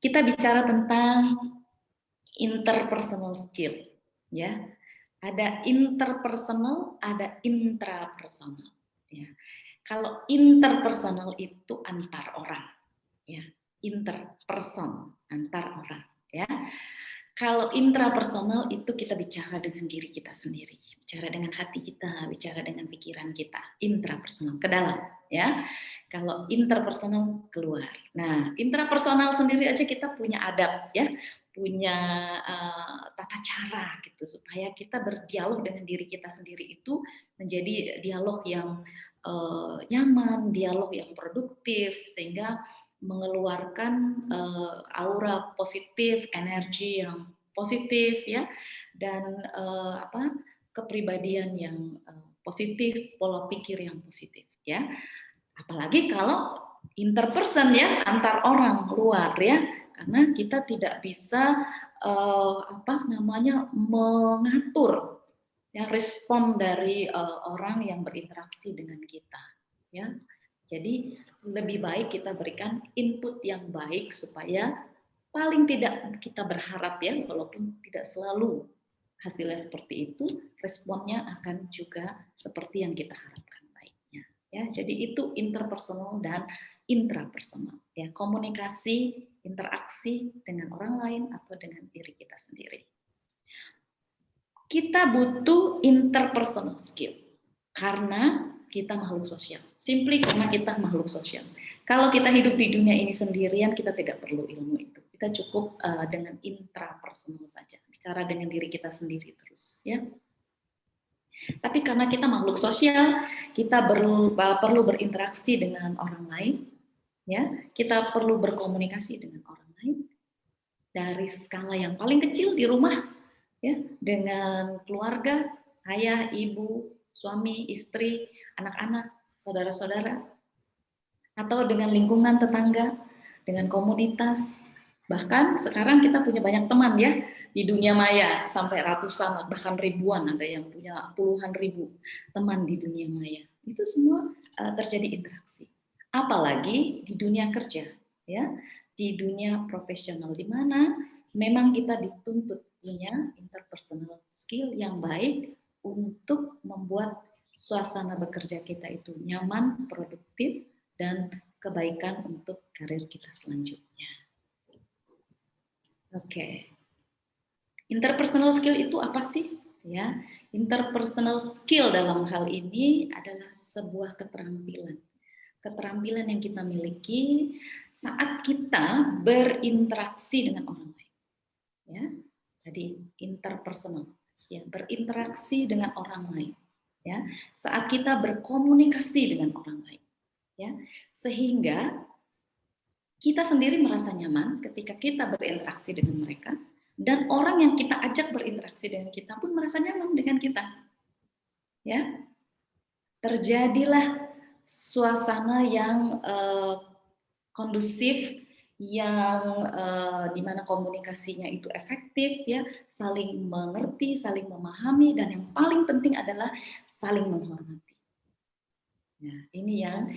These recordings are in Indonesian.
kita bicara tentang interpersonal skill, ya. Ada interpersonal, ada intrapersonal. Ya. Kalau interpersonal itu antar orang, ya. Interperson, antar orang, ya. Kalau intrapersonal itu kita bicara dengan diri kita sendiri, bicara dengan hati kita, bicara dengan pikiran kita. Intrapersonal ke dalam, ya. Kalau interpersonal keluar. Nah, intrapersonal sendiri aja kita punya adab, ya, punya tata cara gitu supaya kita berdialog dengan diri kita sendiri itu menjadi dialog yang nyaman, dialog yang produktif sehingga mengeluarkan aura positif, energi yang positif ya dan kepribadian yang positif, pola pikir yang positif ya. Apalagi kalau interperson ya, antar orang luar ya, karena kita tidak bisa mengatur ya respon dari orang yang berinteraksi dengan kita ya. Jadi lebih baik kita berikan input yang baik supaya paling tidak kita berharap ya, walaupun tidak selalu hasilnya seperti itu, responnya akan juga seperti yang kita harapkan baiknya. Ya, jadi itu interpersonal dan intrapersonal. Ya, komunikasi, interaksi dengan orang lain atau dengan diri kita sendiri. Kita butuh interpersonal skill karena kita makhluk sosial. Simply karena kita makhluk sosial. Kalau kita hidup di dunia ini sendirian, kita tidak perlu ilmu itu. Kita cukup dengan intrapersonal saja, bicara dengan diri kita sendiri terus, ya. Tapi karena kita makhluk sosial, kita perlu berinteraksi dengan orang lain, ya. Kita perlu berkomunikasi dengan orang lain dari skala yang paling kecil di rumah, ya, dengan keluarga, ayah, ibu, suami, istri, anak-anak, saudara-saudara, atau dengan lingkungan tetangga, dengan komunitas. Bahkan sekarang kita punya banyak teman ya di dunia maya, sampai ratusan bahkan ribuan, ada yang punya puluhan ribu teman di dunia maya. Itu semua terjadi interaksi. Apalagi di dunia kerja, ya, di dunia profesional di mana memang kita dituntut punya interpersonal skill yang baik untuk membuat suasana bekerja kita itu nyaman, produktif, dan kebaikan untuk karir kita selanjutnya. Oke. Interpersonal skill itu apa sih? Ya, interpersonal skill dalam hal ini adalah sebuah keterampilan. Keterampilan yang kita miliki saat kita berinteraksi dengan orang lain. Ya. Jadi interpersonal, ya, berinteraksi dengan orang lain. Ya, saat kita berkomunikasi dengan orang lain. Ya, sehingga kita sendiri merasa nyaman ketika kita berinteraksi dengan mereka, dan orang yang kita ajak berinteraksi dengan kita pun merasa nyaman dengan kita. Ya, terjadilah suasana yang kondusif, yang dimana komunikasinya itu efektif, ya, saling mengerti, saling memahami, dan yang paling penting adalah saling menghormati. Nah, ini yang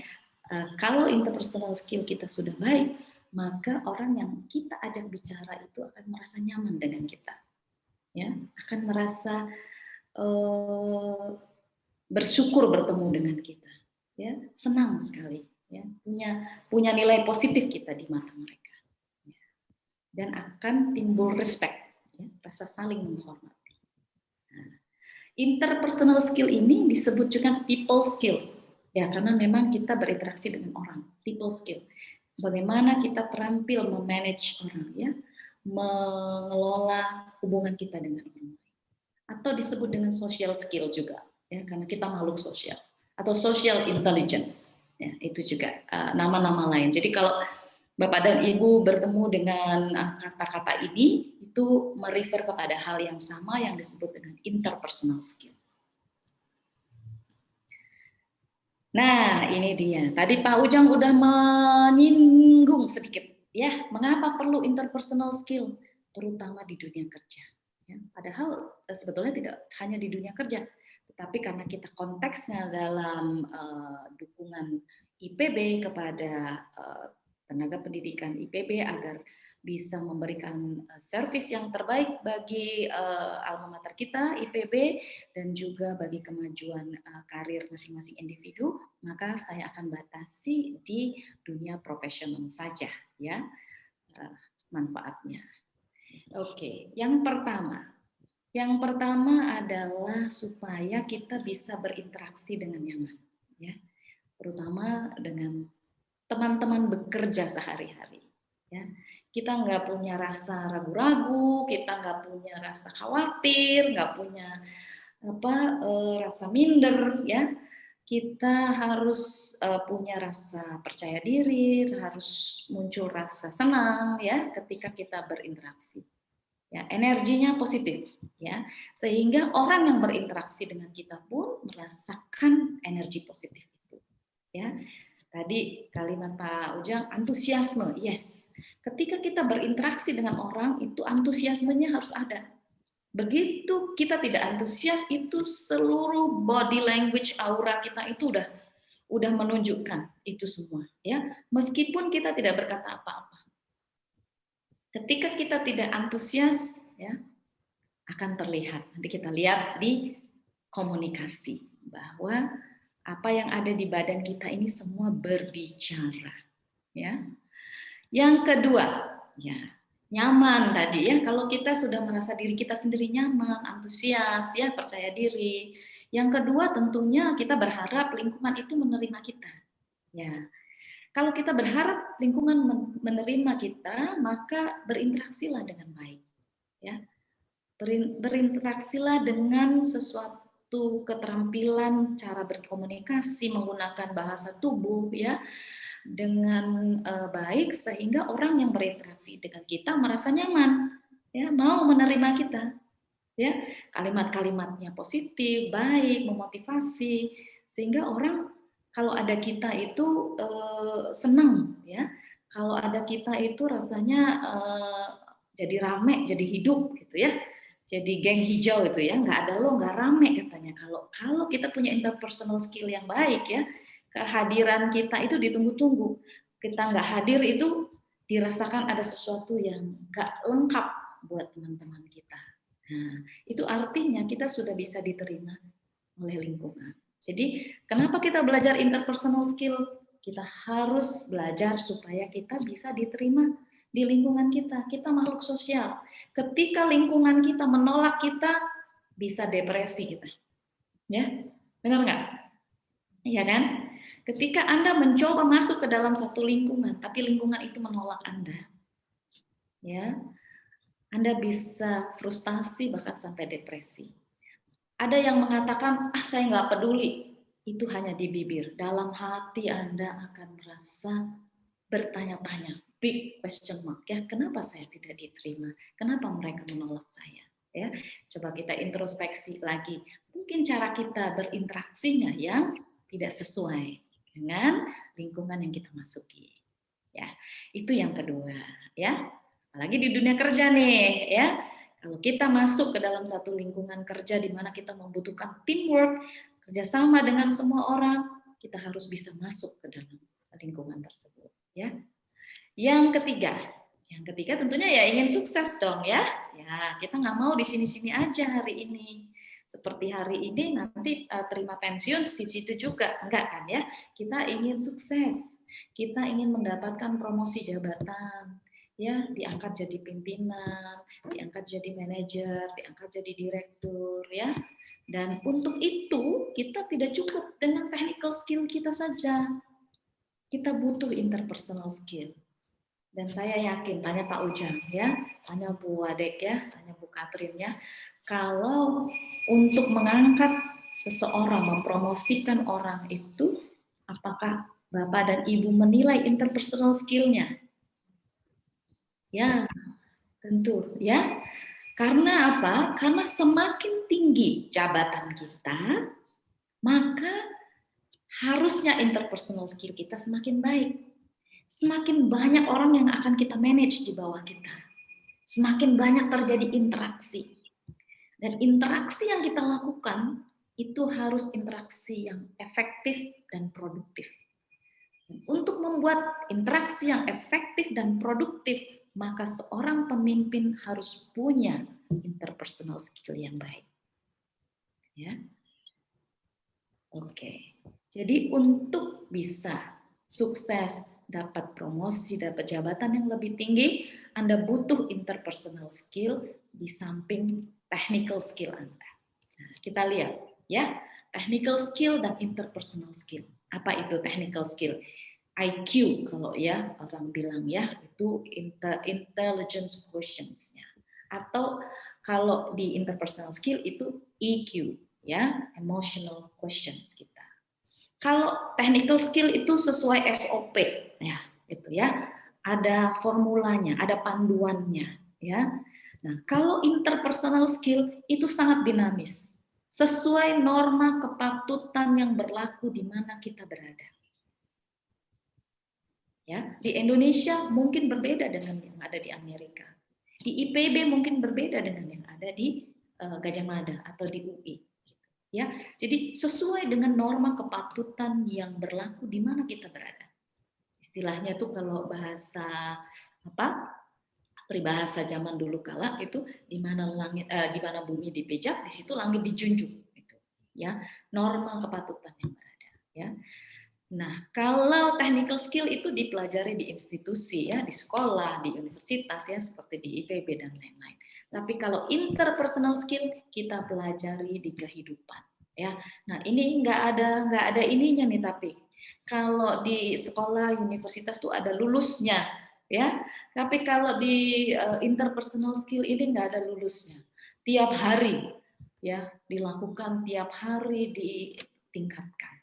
kalau interpersonal skill kita sudah baik, maka orang yang kita ajak bicara itu akan merasa nyaman dengan kita, ya, akan merasa bersyukur bertemu dengan kita, ya, senang sekali, ya, punya nilai positif kita di mata mereka, ya, dan akan timbul respect, ya, rasa saling menghormati. Nah, interpersonal skill ini disebut juga people skill. Ya, karena memang kita berinteraksi dengan orang, people skill. Bagaimana kita terampil memanage orang, ya, mengelola hubungan kita dengan orang lain. Atau disebut dengan social skill juga, ya, karena kita makhluk sosial. Atau social intelligence, ya, itu juga nama-nama lain. Jadi kalau Bapak dan Ibu bertemu dengan kata-kata ini, itu merefer kepada hal yang sama yang disebut dengan interpersonal skill. Nah, ini dia. Tadi Pak Ujang udah menyinggung sedikit, ya, mengapa perlu interpersonal skill, terutama di dunia kerja. Ya, padahal sebetulnya tidak hanya di dunia kerja, tetapi karena kita konteksnya dalam dukungan IPB kepada tenaga pendidikan IPB agar bisa memberikan servis yang terbaik bagi alma mater kita, IPB, dan juga bagi kemajuan karir masing-masing individu, maka saya akan batasi di dunia profesional saja, ya, manfaatnya. Oke, yang pertama adalah supaya kita bisa berinteraksi dengan nyaman, ya, terutama dengan teman-teman bekerja sehari-hari. Ya, kita nggak punya rasa ragu-ragu, kita nggak punya rasa khawatir, nggak punya rasa minder, ya. Kita harus punya rasa percaya diri, harus muncul rasa senang, ya, ketika kita berinteraksi. Ya, energinya positif, ya, sehingga orang yang berinteraksi dengan kita pun merasakan energi positif itu, ya. Tadi kalimat Pak Ujang, antusiasme, yes. Ketika kita berinteraksi dengan orang, itu antusiasmenya harus ada. Begitu kita tidak antusias, itu seluruh body language aura kita itu udah menunjukkan itu semua, ya. Meskipun kita tidak berkata apa-apa. Ketika kita tidak antusias, ya, akan terlihat. Nanti kita lihat di komunikasi bahwa apa yang ada di badan kita ini semua berbicara, ya. Yang kedua, ya, nyaman tadi, ya. Kalau kita sudah merasa diri kita sendiri nyaman, antusias, ya, percaya diri. Yang kedua tentunya kita berharap lingkungan itu menerima kita, ya. Kalau kita berharap lingkungan menerima kita, maka berinteraksilah dengan baik, ya. Berinteraksilah dengan sesuatu keterampilan cara berkomunikasi menggunakan bahasa tubuh, ya, dengan baik, sehingga orang yang berinteraksi dengan kita merasa nyaman, ya, mau menerima kita, ya. Kalimat-kalimatnya positif, baik, memotivasi, sehingga orang kalau ada kita itu senang, ya. Kalau ada kita itu rasanya jadi rame, jadi hidup, gitu, ya. Jadi geng hijau itu, ya, nggak ada lo nggak rame katanya. Kalau kita punya interpersonal skill yang baik, ya, kehadiran kita itu ditunggu-tunggu. Kita nggak hadir itu dirasakan ada sesuatu yang nggak lengkap buat teman-teman kita. Nah, itu artinya kita sudah bisa diterima oleh lingkungan. Jadi kenapa kita belajar interpersonal skill? Kita harus belajar supaya kita bisa diterima di lingkungan kita. Kita makhluk sosial. Ketika lingkungan kita menolak kita, bisa depresi kita. Ya, benar nggak? Iya kan? Ketika Anda mencoba masuk ke dalam satu lingkungan, tapi lingkungan itu menolak Anda, ya, Anda bisa frustasi bahkan sampai depresi. Ada yang mengatakan, saya nggak peduli. Itu hanya di bibir. Dalam hati Anda akan merasa bertanya-tanya, big question mark, ya, kenapa saya tidak diterima? Kenapa mereka menolak saya? Ya, coba kita introspeksi lagi. Mungkin cara kita berinteraksinya yang tidak sesuai dengan lingkungan yang kita masuki. Ya, itu yang kedua, ya. Apalagi di dunia kerja nih, ya. Kalau kita masuk ke dalam satu lingkungan kerja di mana kita membutuhkan teamwork, kerjasama dengan semua orang, kita harus bisa masuk ke dalam lingkungan tersebut, ya. Yang ketiga tentunya ya ingin sukses dong, ya. Ya, kita nggak mau di sini-sini aja hari ini. Seperti hari ini nanti terima pensiun di situ juga, enggak kan, ya. Kita ingin sukses, kita ingin mendapatkan promosi jabatan, ya, diangkat jadi pimpinan, diangkat jadi manajer, diangkat jadi direktur, ya. Dan untuk itu kita tidak cukup dengan technical skill kita saja. Kita butuh interpersonal skill. Dan saya yakin, tanya Pak Ujang, ya, tanya Bu Wadek, ya, tanya Bu Katrin, ya, kalau untuk mengangkat seseorang, mempromosikan orang itu, apakah Bapak dan Ibu menilai interpersonal skill-nya? Ya, tentu, ya. Karena apa? Karena semakin tinggi jabatan kita, maka harusnya interpersonal skill kita semakin baik. Semakin banyak orang yang akan kita manage di bawah kita. Semakin banyak terjadi interaksi. Dan interaksi yang kita lakukan itu harus interaksi yang efektif dan produktif. Dan untuk membuat interaksi yang efektif dan produktif, maka seorang pemimpin harus punya interpersonal skill yang baik. Ya. Oke. Jadi untuk bisa sukses, dapat promosi, dapat jabatan yang lebih tinggi, Anda butuh interpersonal skill di samping technical skill Anda. Nah, kita lihat ya, technical skill dan interpersonal skill. Apa itu technical skill? IQ kalau ya orang bilang ya, itu intelligence quotients-nya. Atau kalau di interpersonal skill itu EQ ya, emotional quotients kita. Kalau technical skill itu sesuai SOP ya, itu ya. Ada formulanya, ada panduannya ya. Nah, kalau interpersonal skill itu sangat dinamis, sesuai norma kepatutan yang berlaku di mana kita berada. Ya, di Indonesia mungkin berbeda dengan yang ada di Amerika. Di IPB mungkin berbeda dengan yang ada di Gajah Mada atau di UI. Ya, jadi sesuai dengan norma kepatutan yang berlaku di mana kita berada. Istilahnya tuh kalau bahasa apa? Peribahasa zaman dulu kala itu di mana langit, di mana bumi dipijak, di situ langit dijunjung. Gitu. Ya, norma kepatutan yang berada. Ya. Nah, kalau technical skill itu dipelajari di institusi ya, di sekolah, di universitas ya, seperti di IPB dan lain-lain. Tapi kalau interpersonal skill kita pelajari di kehidupan ya. Nah, ini nggak ada ininya nih, tapi kalau di sekolah universitas tuh ada lulusnya ya. Tapi kalau di interpersonal skill ini nggak ada lulusnya. Tiap hari ya, dilakukan tiap hari, ditingkatkan.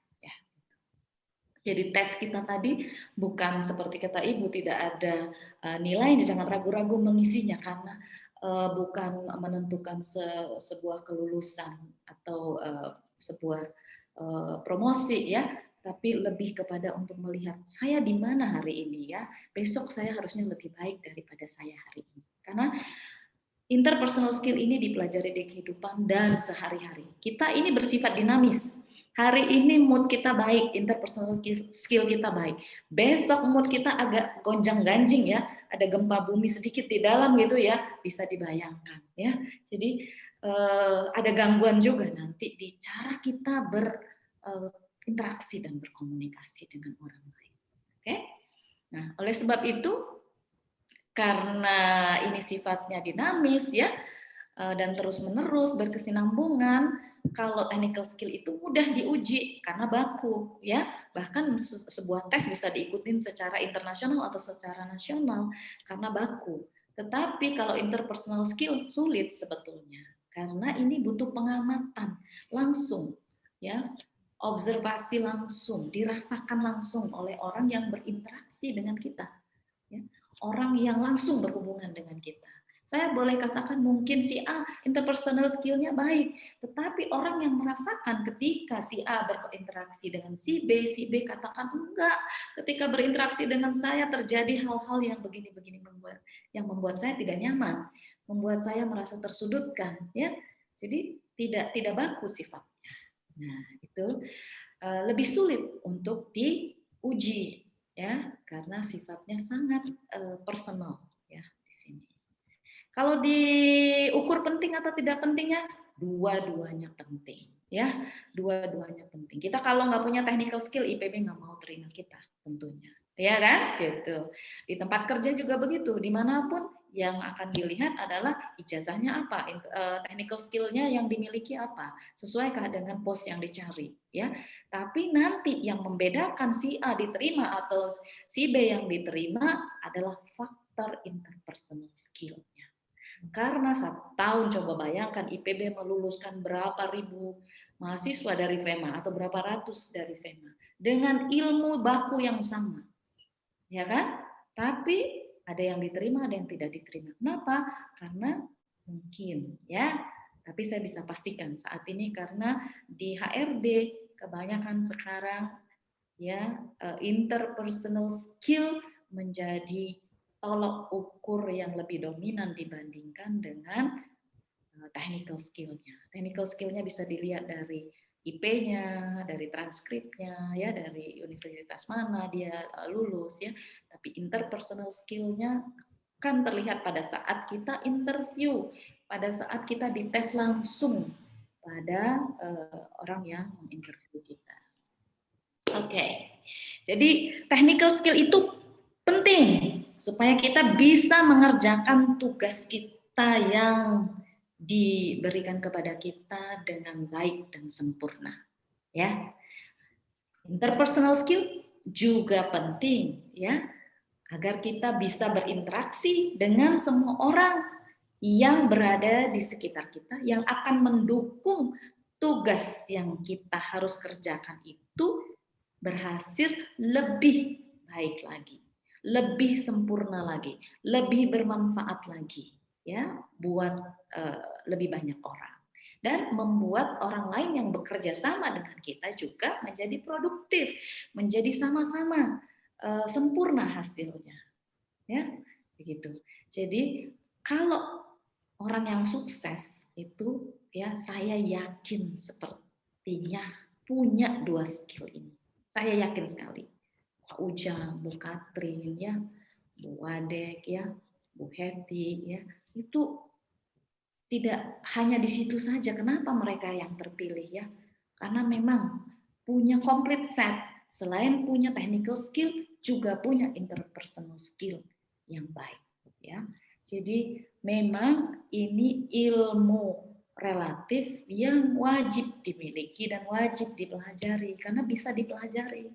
Jadi tes kita tadi bukan seperti kata Ibu, tidak ada nilainya, jangan ragu-ragu mengisinya karena bukan menentukan sebuah kelulusan atau sebuah promosi ya, tapi lebih kepada untuk melihat saya di mana hari ini ya, besok saya harusnya lebih baik daripada saya hari ini. Karena interpersonal skill ini dipelajari di kehidupan dan sehari-hari. Kita ini bersifat dinamis. Hari ini mood kita baik, interpersonal skill kita baik. Besok mood kita agak gonjang-ganjing ya, ada gempa bumi sedikit di dalam gitu ya, bisa dibayangkan ya. Jadi ada gangguan juga nanti di cara kita berinteraksi dan berkomunikasi dengan orang lain. Oke? Nah, oleh sebab itu karena ini sifatnya dinamis ya dan terus-menerus berkesinambungan, kalau technical skill itu mudah diuji karena baku ya, bahkan sebuah tes bisa diikutin secara internasional atau secara nasional karena baku. Tetapi kalau interpersonal skill sulit sebetulnya karena ini butuh pengamatan langsung ya, observasi langsung, dirasakan langsung oleh orang yang berinteraksi dengan kita ya. Orang yang langsung berhubungan dengan kita. Saya boleh katakan mungkin si A interpersonal skill-nya baik, tetapi orang yang merasakan ketika si A berinteraksi dengan si B katakan enggak, ketika berinteraksi dengan saya terjadi hal-hal yang begini-begini membuat saya tidak nyaman, membuat saya merasa tersudutkan, ya. Jadi tidak baku sifatnya. Nah, itu lebih sulit untuk diuji ya, karena sifatnya sangat personal ya di sini. Kalau diukur penting atau tidak pentingnya, dua-duanya penting ya, dua-duanya penting. Kita kalau nggak punya technical skill, IPB nggak mau terima kita tentunya, ya kan? Gitu. Di tempat kerja juga begitu, dimanapun yang akan dilihat adalah ijazahnya apa, technical skill-nya yang dimiliki apa, sesuaikah dengan pos yang dicari, ya. Tapi nanti yang membedakan si A diterima atau si B yang diterima adalah faktor interpersonal skill-nya. Karena 1 tahun coba bayangkan IPB meluluskan berapa ribu mahasiswa dari FEMA atau berapa ratus dari FEMA dengan ilmu baku yang sama, ya kan? Tapi ada yang diterima, ada yang tidak diterima. Kenapa? Karena mungkin ya, tapi saya bisa pastikan saat ini karena di HRD kebanyakan sekarang ya interpersonal skill menjadi tolok ukur yang lebih dominan dibandingkan dengan technical skill-nya. Technical skill-nya bisa dilihat dari IP-nya, dari transkripnya, ya, dari universitas mana dia lulus, ya. Tapi interpersonal skill-nya akan terlihat pada saat kita interview, pada saat kita dites langsung pada orang yang menginterview kita. Oke, jadi technical skill itu penting supaya kita bisa mengerjakan tugas kita yang diberikan kepada kita dengan baik dan sempurna. Ya, interpersonal skill juga penting, ya, agar kita bisa berinteraksi dengan semua orang yang berada di sekitar kita, yang akan mendukung tugas yang kita harus kerjakan itu berhasil lebih baik lagi, lebih sempurna lagi, lebih bermanfaat lagi, ya, buat lebih banyak orang, dan membuat orang lain yang bekerja sama dengan kita juga menjadi produktif, menjadi sama-sama sempurna hasilnya, ya, begitu. Jadi kalau orang yang sukses itu, ya, saya yakin sepertinya punya dua skill ini. Saya yakin sekali. Kak Ujang, Bu Katrin, ya, Bu Wadek, ya, Bu Heti, ya, itu tidak hanya di situ saja. Kenapa mereka yang terpilih, ya? Karena memang punya complete set. Selain punya technical skill, juga punya interpersonal skill yang baik, ya. Jadi memang ini ilmu relatif yang wajib dimiliki dan wajib dipelajari, karena bisa dipelajari.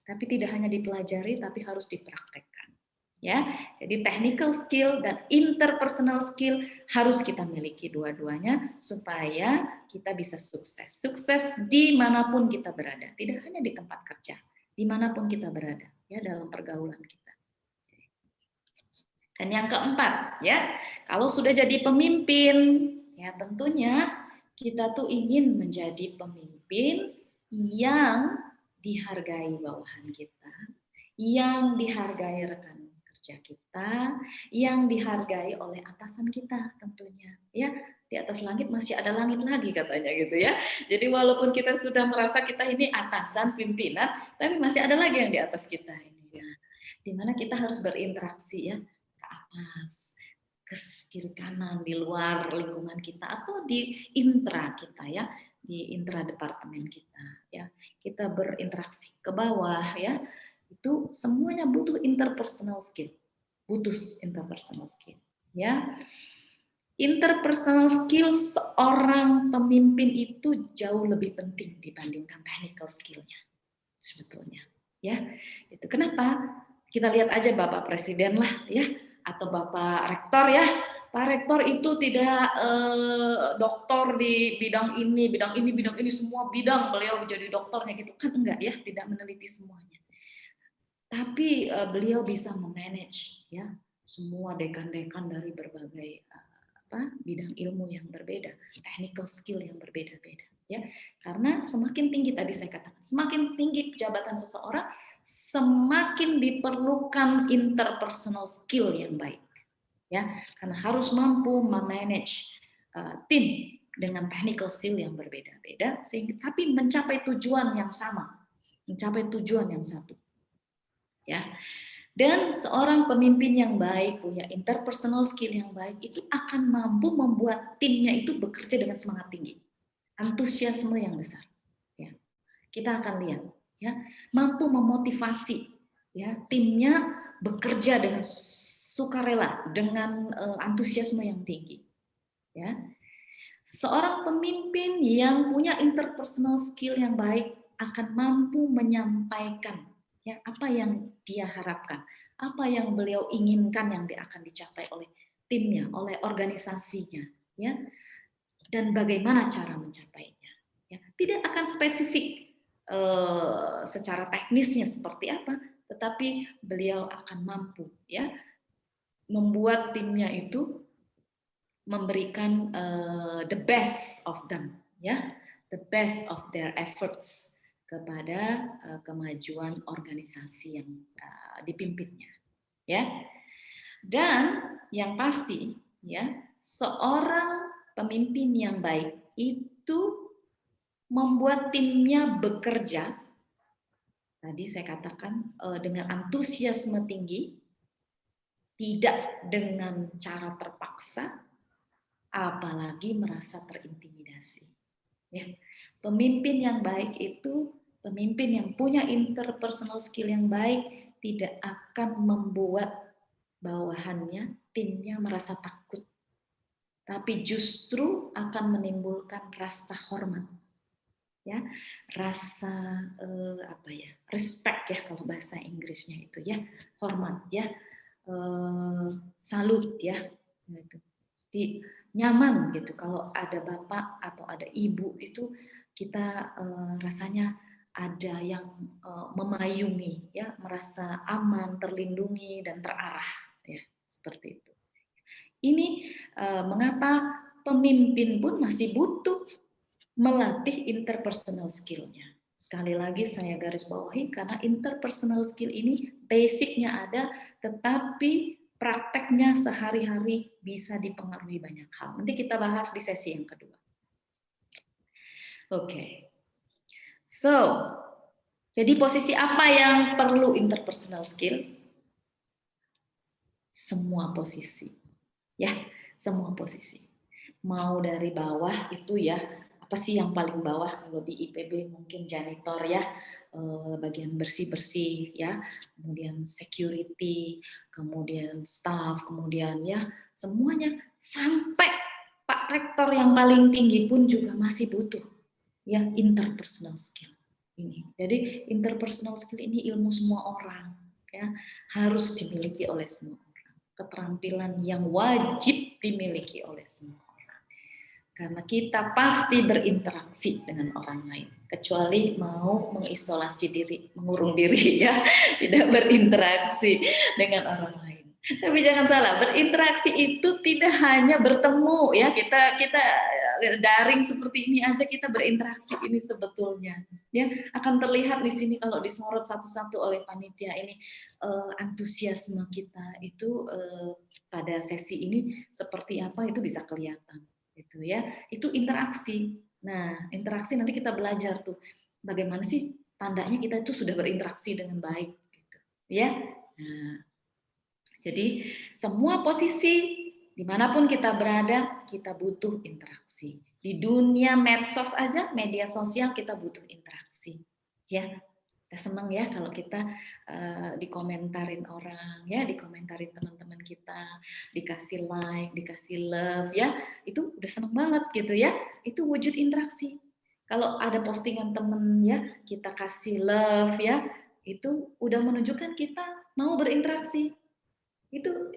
Tapi tidak hanya dipelajari, tapi harus dipraktekkan. Ya, jadi technical skill dan interpersonal skill harus kita miliki dua-duanya supaya kita bisa sukses. Sukses dimanapun kita berada, tidak hanya di tempat kerja, dimanapun kita berada, ya, dalam pergaulan kita. Dan yang keempat, ya, kalau sudah jadi pemimpin, ya, tentunya kita tuh ingin menjadi pemimpin yang dihargai bawahan kita, yang dihargai rekan kerja kita, yang dihargai oleh atasan kita tentunya, ya. Di atas langit masih ada langit lagi katanya gitu, ya. Jadi walaupun kita sudah merasa kita ini atasan, pimpinan, tapi masih ada lagi yang di atas kita ini, ya. Dimana kita harus berinteraksi, ya, ke atas, ke kiri kanan, di luar lingkungan kita, atau di intra kita, ya, di intra departemen kita, ya. Kita berinteraksi ke bawah, ya. Itu semuanya butuh interpersonal skill. Butuh interpersonal skill, ya. Interpersonal skill seorang pemimpin itu jauh lebih penting dibandingkan technical skill-nya sebetulnya, ya. Itu kenapa? Kita lihat aja Bapak Presiden lah, ya, atau Bapak Rektor, ya. Pak Rektor itu tidak doktor di bidang ini, bidang ini, semua bidang beliau menjadi doktornya gitu kan, enggak, ya, tidak meneliti semuanya. Tapi beliau bisa memanage, ya, semua dekan-dekan dari berbagai bidang ilmu yang berbeda, technical skill yang berbeda-beda, ya. Karena semakin tinggi, tadi saya katakan, semakin tinggi jabatan seseorang, semakin diperlukan interpersonal skill yang baik, ya. Karena harus mampu memanage tim dengan technical skill yang berbeda-beda, sehingga tapi mencapai tujuan yang sama, mencapai tujuan yang satu, ya. Dan seorang pemimpin yang baik, punya interpersonal skill yang baik, itu akan mampu membuat timnya itu bekerja dengan semangat tinggi, antusiasme yang besar. Ya, kita akan lihat, ya, mampu memotivasi, ya, timnya bekerja dengan sukarela, dengan antusiasme yang tinggi. Ya, seorang pemimpin yang punya interpersonal skill yang baik akan mampu menyampaikan, ya, apa yang dia harapkan, apa yang beliau inginkan yang akan dicapai oleh timnya, oleh organisasinya, ya, dan bagaimana cara mencapainya. Ya, tidak akan spesifik secara teknisnya seperti apa, tetapi beliau akan mampu, ya, membuat timnya itu memberikan the best of them, ya, the best of their efforts kepada kemajuan organisasi yang dipimpinnya, ya. Dan yang pasti, ya, seorang pemimpin yang baik itu membuat timnya bekerja, tadi saya katakan dengan antusiasme tinggi, tidak dengan cara terpaksa, apalagi merasa terintimidasi. Ya. Pemimpin yang baik itu pemimpin yang punya interpersonal skill yang baik tidak akan membuat bawahannya, timnya merasa takut, tapi justru akan menimbulkan rasa hormat, ya, rasa respect ya kalau bahasa Inggrisnya itu ya, hormat ya, salut ya, gitu. Jadi nyaman gitu kalau ada bapak atau ada ibu itu kita rasanya ada yang memayungi ya, merasa aman, terlindungi dan terarah ya, seperti itu. Ini mengapa pemimpin pun masih butuh melatih interpersonal skill-nya. Sekali lagi saya garis bawahi karena interpersonal skill ini basicnya ada, tetapi prakteknya sehari-hari bisa dipengaruhi banyak hal. Nanti kita bahas di sesi yang kedua. Oke. So, jadi posisi apa yang perlu interpersonal skill? Semua posisi. Ya, semua posisi. Mau dari bawah itu ya, apa sih yang paling bawah kalau di IPB mungkin janitor ya, bagian bersih-bersih ya, kemudian security, kemudian staff, kemudian ya semuanya sampai Pak Rektor yang paling tinggi pun juga masih butuh ya interpersonal skill ini. Jadi interpersonal skill ini ilmu semua orang ya, harus dimiliki oleh semua orang. Keterampilan yang wajib dimiliki oleh semua. Karena kita pasti berinteraksi dengan orang lain, kecuali mau mengisolasi diri, mengurung diri ya, tidak berinteraksi dengan orang lain. Tapi jangan salah, berinteraksi itu tidak hanya bertemu ya, kita daring seperti ini aja kita berinteraksi ini sebetulnya ya, akan terlihat di sini kalau disorot satu-satu oleh panitia ini antusiasme kita itu pada sesi ini seperti apa itu bisa kelihatan. Gitu ya, itu interaksi. Nah, interaksi nanti kita belajar tuh bagaimana sih tandanya kita itu sudah berinteraksi dengan baik, gitu, ya. Nah, jadi semua posisi dimanapun kita berada kita butuh interaksi. Di dunia medsos aja, media sosial kita butuh interaksi, ya. Kita senang ya kalau kita dikomentarin orang ya, dikomentarin teman-teman kita, dikasih like, dikasih love ya, itu udah seneng banget gitu ya, itu wujud interaksi. Kalau ada postingan temen ya, kita kasih love ya, itu udah menunjukkan kita mau berinteraksi. Itu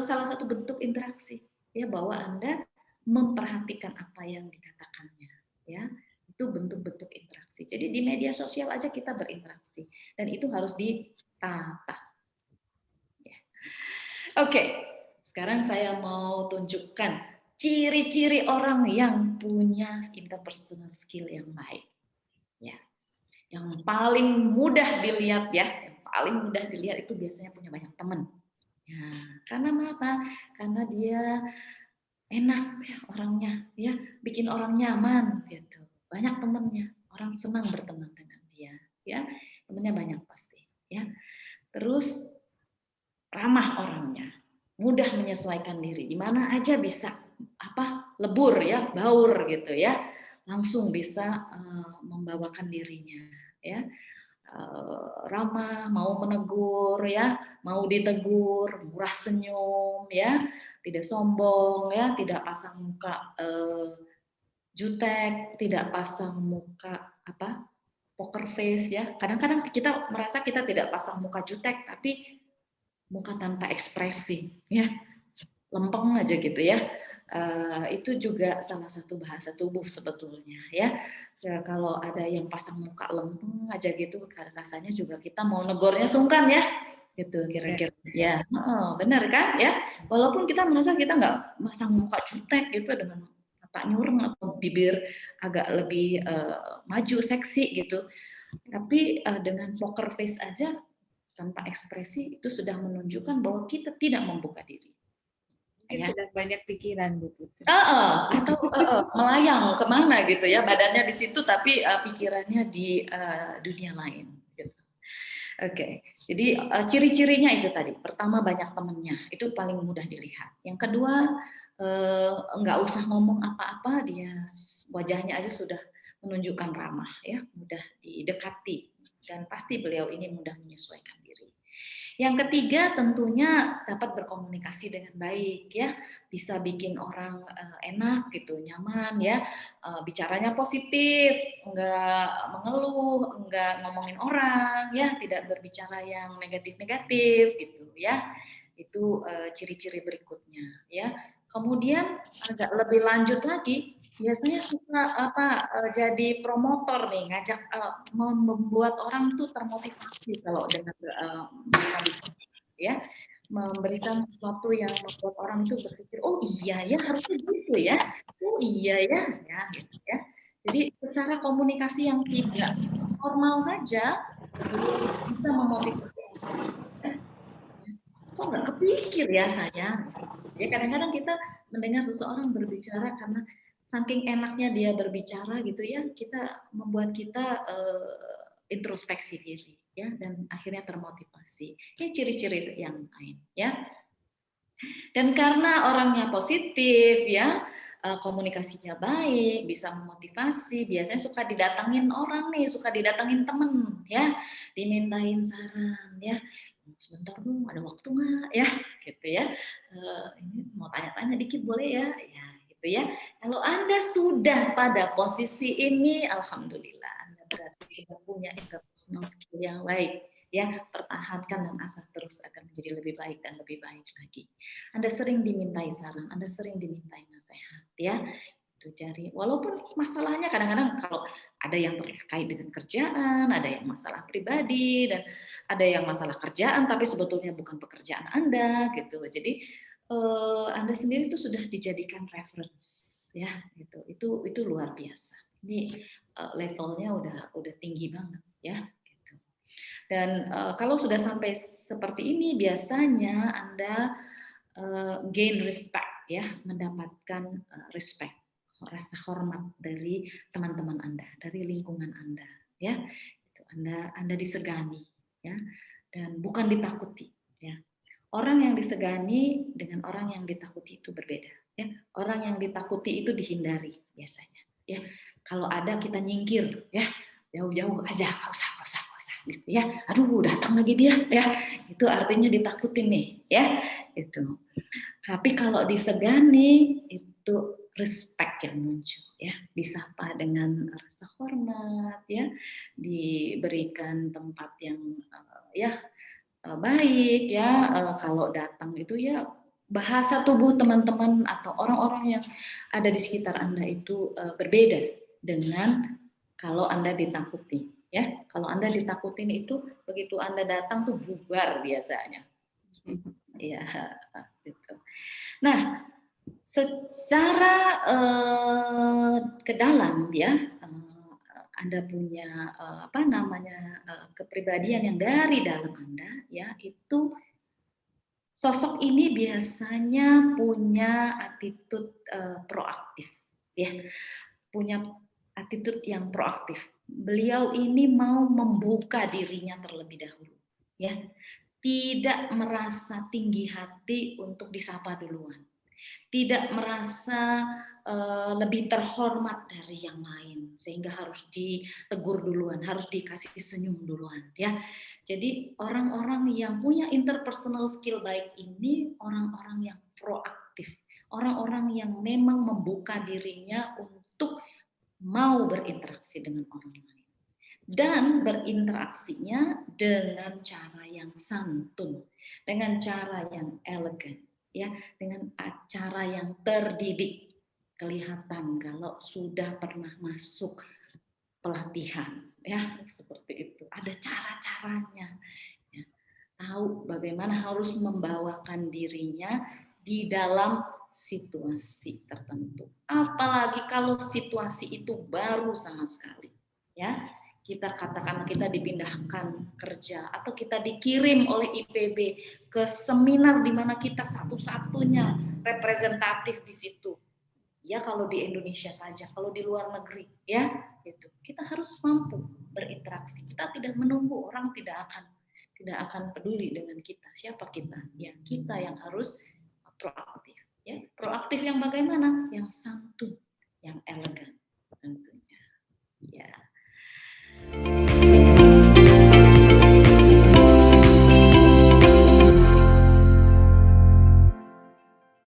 salah satu bentuk interaksi ya, bahwa Anda memperhatikan apa yang dikatakannya ya. Itu bentuk-bentuk interaksi. Jadi di media sosial aja kita berinteraksi dan itu harus ditata. Ya. Oke, sekarang saya mau tunjukkan ciri-ciri orang yang punya interpersonal skill yang baik. Ya, yang paling mudah dilihat ya, yang paling mudah dilihat itu biasanya punya banyak teman. Ya, karena apa? Karena dia enak ya orangnya, ya bikin orang nyaman gitu. Banyak temennya, orang senang berteman dengan dia, ya temennya banyak pasti, ya. Terus ramah orangnya, mudah menyesuaikan diri, di mana aja bisa lebur ya, baur gitu ya, langsung bisa membawakan dirinya, ya. Ramah, mau menegur ya, mau ditegur, murah senyum ya, tidak sombong ya, tidak pasang muka jutek, tidak pasang muka poker face ya. Kadang-kadang kita merasa kita tidak pasang muka jutek, tapi muka tanpa ekspresi ya, lempeng aja gitu ya. Itu juga salah satu bahasa tubuh sebetulnya ya. Ya kalau ada yang pasang muka lempeng aja gitu, rasanya juga kita mau negornya sungkan ya, gitu kira-kira. Ya, benar kan ya. Walaupun kita merasa kita nggak pasang muka jutek gitu dengan mata nyureng atau bibir agak lebih maju seksi gitu, tapi dengan poker face aja tanpa ekspresi itu sudah menunjukkan bahwa kita tidak membuka diri. Mungkin sedang banyak pikiran Bu Putri. Atau melayang kemana gitu ya, badannya di situ tapi pikirannya di dunia lain. Gitu. Oke, jadi ciri-cirinya itu tadi. Pertama banyak temennya, itu paling mudah dilihat. Yang kedua nggak usah ngomong apa-apa, dia wajahnya aja sudah menunjukkan ramah, ya, mudah didekati dan pasti beliau ini mudah menyesuaikan diri. Yang ketiga tentunya dapat berkomunikasi dengan baik, ya, bisa bikin orang enak gitu, nyaman, ya, bicaranya positif, enggak mengeluh, enggak ngomongin orang, ya, tidak berbicara yang negatif-negatif gitu, ya. Itu ciri-ciri berikutnya, ya. Kemudian agak lebih lanjut lagi, biasanya suka jadi promotor nih, ngajak membuat orang tuh termotivasi kalau dengan mereka bicara, ya, memberikan sesuatu yang membuat orang itu berpikir, oh iya ya harusnya gitu ya, oh iya ya, ya gitu ya. Jadi secara komunikasi yang tidak formal saja, beliau bisa memotivasi orang. Ya. Kok nggak kepikir ya saya? Ya kadang-kadang kita mendengar seseorang berbicara karena saking enaknya dia berbicara gitu ya, kita membuat kita introspeksi diri ya dan akhirnya termotivasi. Ini ciri-ciri yang lain ya. Dan karena orangnya positif ya, komunikasinya baik, bisa memotivasi, biasanya suka didatangin orang nih, suka didatangin temen ya, dimintain saran ya, sebentar dong, ada waktu nggak ya, gitu ya. Ini mau tanya-tanya dikit boleh ya, ya gitu ya. Kalau Anda sudah pada posisi ini, alhamdulillah Anda berarti sudah punya interpersonal skill yang baik ya, pertahankan dan asah terus akan menjadi lebih baik dan lebih baik lagi. Anda sering dimintai saran, Anda sering dimintai nasihat ya. Itu cari, walaupun masalahnya kadang-kadang kalau ada yang terkait dengan kerjaan, ada yang masalah pribadi dan ada yang masalah kerjaan tapi sebetulnya bukan pekerjaan Anda gitu. Jadi Anda sendiri itu sudah dijadikan reference ya gitu. Itu luar biasa. Ini levelnya udah tinggi banget ya. Dan kalau sudah sampai seperti ini, biasanya Anda gain respect, ya, mendapatkan respect, rasa hormat dari teman-teman Anda, dari lingkungan Anda, ya. Anda disegani, ya, dan bukan ditakuti, ya. Orang yang disegani dengan orang yang ditakuti itu berbeda, ya. Orang yang ditakuti itu dihindari biasanya, ya. Kalau ada kita nyingkir, ya, jauh-jauh aja, nggak usah gitu ya. Aduh, datang lagi dia, ya. Itu artinya ditakutin nih, ya. Itu. Tapi kalau disegani itu respect yang muncul, ya. Disapa dengan rasa hormat, ya. Diberikan tempat yang ya baik, ya. Kalau datang itu ya bahasa tubuh teman-teman atau orang-orang yang ada di sekitar Anda itu berbeda dengan kalau Anda ditakuti, ya. Kalau Anda ditakutin itu begitu Anda datang tuh bubar biasanya. Ya, gitu. Nah, secara ke dalam ya, Anda punya apa namanya kepribadian yang dari dalam Anda ya, itu sosok ini biasanya punya attitude proaktif ya, punya attitude yang proaktif. Beliau ini mau membuka dirinya terlebih dahulu ya, tidak merasa tinggi hati untuk disapa duluan, tidak merasa lebih terhormat dari yang lain sehingga harus ditegur duluan, harus dikasih senyum duluan ya. Jadi orang-orang yang punya interpersonal skill baik ini orang-orang yang proaktif, orang-orang yang memang membuka dirinya untuk mau berinteraksi dengan orang lain dan berinteraksinya dengan cara yang santun, dengan cara yang elegan, ya, dengan cara yang terdidik. Kelihatan kalau sudah pernah masuk pelatihan, ya, seperti itu. Ada cara-caranya, ya. Tahu bagaimana harus membawakan dirinya di dalam situasi tertentu. Apalagi kalau situasi itu baru sama sekali, ya. Kita katakan kita dipindahkan kerja atau kita dikirim oleh IPB ke seminar di mana kita satu-satunya representatif di situ. Ya kalau di Indonesia saja, kalau di luar negeri, ya itu kita harus mampu berinteraksi. Kita tidak menunggu, orang tidak akan tidak akan peduli dengan kita. Siapa kita? Ya, kita yang harus proaktif. Ya, proaktif yang bagaimana? Yang santai.